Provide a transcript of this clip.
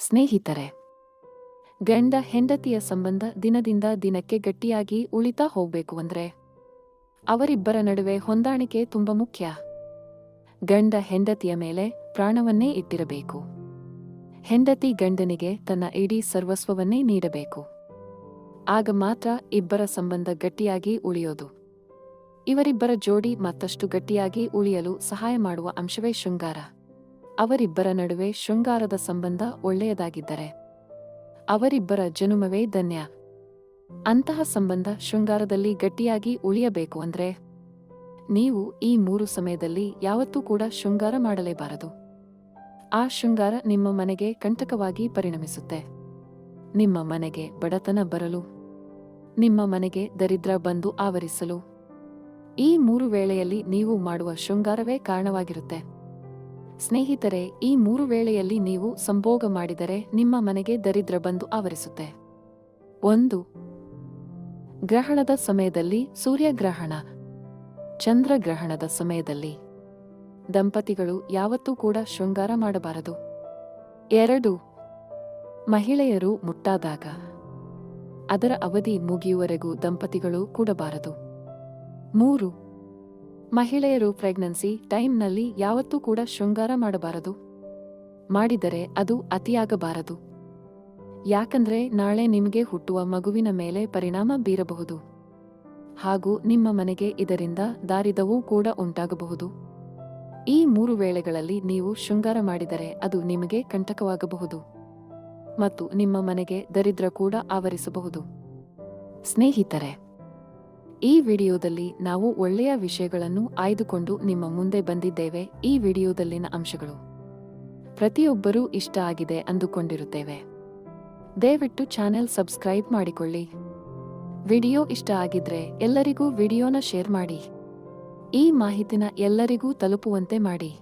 ಸ್ನೇಹಿತರೆ, ಗಂಡ ಹೆಂಡತಿಯ ಸಂಬಂಧ ದಿನದಿಂದ ದಿನಕ್ಕೆ ಗಟ್ಟಿಯಾಗಿ ಉಳಿತಾ ಹೋಗ್ಬೇಕು ಅಂದ್ರೆ ಅವರಿಬ್ಬರ ನಡುವೆ ಹೊಂದಾಣಿಕೆ ತುಂಬ ಮುಖ್ಯ. ಗಂಡ ಹೆಂಡತಿಯ ಮೇಲೆ ಪ್ರಾಣವನ್ನೇ ಇಟ್ಟಿರಬೇಕು. ಹೆಂಡತಿ ಗಂಡನಿಗೆ ತನ್ನ ಇಡೀ ಸರ್ವಸ್ವವನ್ನೇ ನೀಡಬೇಕು. ಆಗ ಮಾತ್ರ ಇಬ್ಬರ ಸಂಬಂಧ ಗಟ್ಟಿಯಾಗಿ ಉಳಿಯೋದು. ಇವರಿಬ್ಬರ ಜೋಡಿ ಮತ್ತಷ್ಟು ಗಟ್ಟಿಯಾಗಿ ಉಳಿಯಲು ಸಹಾಯ ಮಾಡುವ ಅಂಶವೇ ಶೃಂಗಾರ. ಅವರಿಬ್ಬರ ನಡುವೆ ಶೃಂಗಾರದ ಸಂಬಂಧ ಒಳ್ಳೆಯದಾಗಿದ್ದರೆ ಅವರಿಬ್ಬರ ಜನುಮವೇ ಧನ್ಯ. ಅಂತಹ ಸಂಬಂಧ ಶೃಂಗಾರದಲ್ಲಿ ಗಟ್ಟಿಯಾಗಿ ಉಳಿಯಬೇಕು ಅಂದ್ರೆ ನೀವು ಈ 3 ಸಮಯದಲ್ಲಿ ಯಾವತ್ತೂ ಕೂಡ ಶೃಂಗಾರ ಮಾಡಲೇಬಾರದು. ಆ ಶೃಂಗಾರ ನಿಮ್ಮ ಮನೆಗೆ ಕಂಟಕವಾಗಿ ಪರಿಣಮಿಸುತ್ತೆ. ನಿಮ್ಮ ಮನೆಗೆ ಬಡತನ ಬರಲು, ನಿಮ್ಮ ಮನೆಗೆ ದರಿದ್ರ ಬಂದು ಆವರಿಸಲು ಈ 3 ವೇಳೆಯಲ್ಲಿ ನೀವು ಮಾಡುವ ಶೃಂಗಾರವೇ ಕಾರಣವಾಗಿರುತ್ತೆ. ಸ್ನೇಹಿತರೆ, ಈ 3 ವೇಳೆಯಲ್ಲಿ ನೀವು ಸಂಭೋಗ ಮಾಡಿದರೆ ನಿಮ್ಮ ಮನೆಗೆ ದರಿದ್ರ ಬಂದು ಆವರಿಸುತ್ತೆ. 1. ಗ್ರಹಣದ ಸಮಯದಲ್ಲಿ, ಸೂರ್ಯಗ್ರಹಣ, ಚಂದ್ರಗ್ರಹಣದ ಸಮಯದಲ್ಲಿ ದಂಪತಿಗಳು ಯಾವತ್ತೂ ಕೂಡ ಶೃಂಗಾರ ಮಾಡಬಾರದು. 2. ಮಹಿಳೆಯರು ಮುಟ್ಟಾದಾಗ ಅದರ ಅವಧಿ ಮುಗಿಯುವವರೆಗೂ ದಂಪತಿಗಳು ಕೂಡಬಾರದು. 3. ಮಹಿಳೆಯರು ಪ್ರೆಗ್ನೆನ್ಸಿ ಟೈಮ್ನಲ್ಲಿ ಯಾವತ್ತೂ ಕೂಡ ಶೃಂಗಾರ ಮಾಡಬಾರದು. ಮಾಡಿದರೆ ಅದು ಅತಿಯಾಗಬಾರದು. ಯಾಕಂದ್ರೆ ನಾಳೆ ನಿಮಗೆ ಹುಟ್ಟುವ ಮಗುವಿನ ಮೇಲೆ ಪರಿಣಾಮ ಬೀರಬಹುದು. ಹಾಗೂ ನಿಮ್ಮ ಮನೆಗೆ ಇದರಿಂದ ದಾರಿದವೂ ಕೂಡ ಉಂಟಾಗಬಹುದು. ಈ 3 ವೇಳೆಗಳಲ್ಲಿ ನೀವು ಶೃಂಗಾರ ಮಾಡಿದರೆ ಅದು ನಿಮಗೆ ಕಂಟಕವಾಗಬಹುದು ಮತ್ತು ನಿಮ್ಮ ಮನೆಗೆ ದರಿದ್ರ ಕೂಡ ಆವರಿಸಬಹುದು. ಸ್ನೇಹಿತರೆ, ಈ ವಿಡಿಯೋದಲ್ಲಿ ನಾವು ಒಳ್ಳೆಯ ವಿಷಯಗಳನ್ನು ಆಯ್ದುಕೊಂಡು ನಿಮ್ಮ ಮುಂದೆ ಬಂದಿದ್ದೇವೆ. ಈ ವಿಡಿಯೋದಲ್ಲಿನ ಅಂಶಗಳು ಪ್ರತಿಯೊಬ್ಬರೂ ಇಷ್ಟ ಆಗಿದೆ ಅಂದುಕೊಂಡಿರುತ್ತೇವೆ. ದಯವಿಟ್ಟು ಚಾನೆಲ್ ಸಬ್ಸ್ಕ್ರೈಬ್ ಮಾಡಿಕೊಳ್ಳಿ. ವಿಡಿಯೋ ಇಷ್ಟ ಆಗಿದ್ರೆ ಎಲ್ಲರಿಗೂ ವಿಡಿಯೋನ ಶೇರ್ ಮಾಡಿ. ಈ ಮಾಹಿತಿನ ಎಲ್ಲರಿಗೂ ತಲುಪುವಂತೆ ಮಾಡಿ.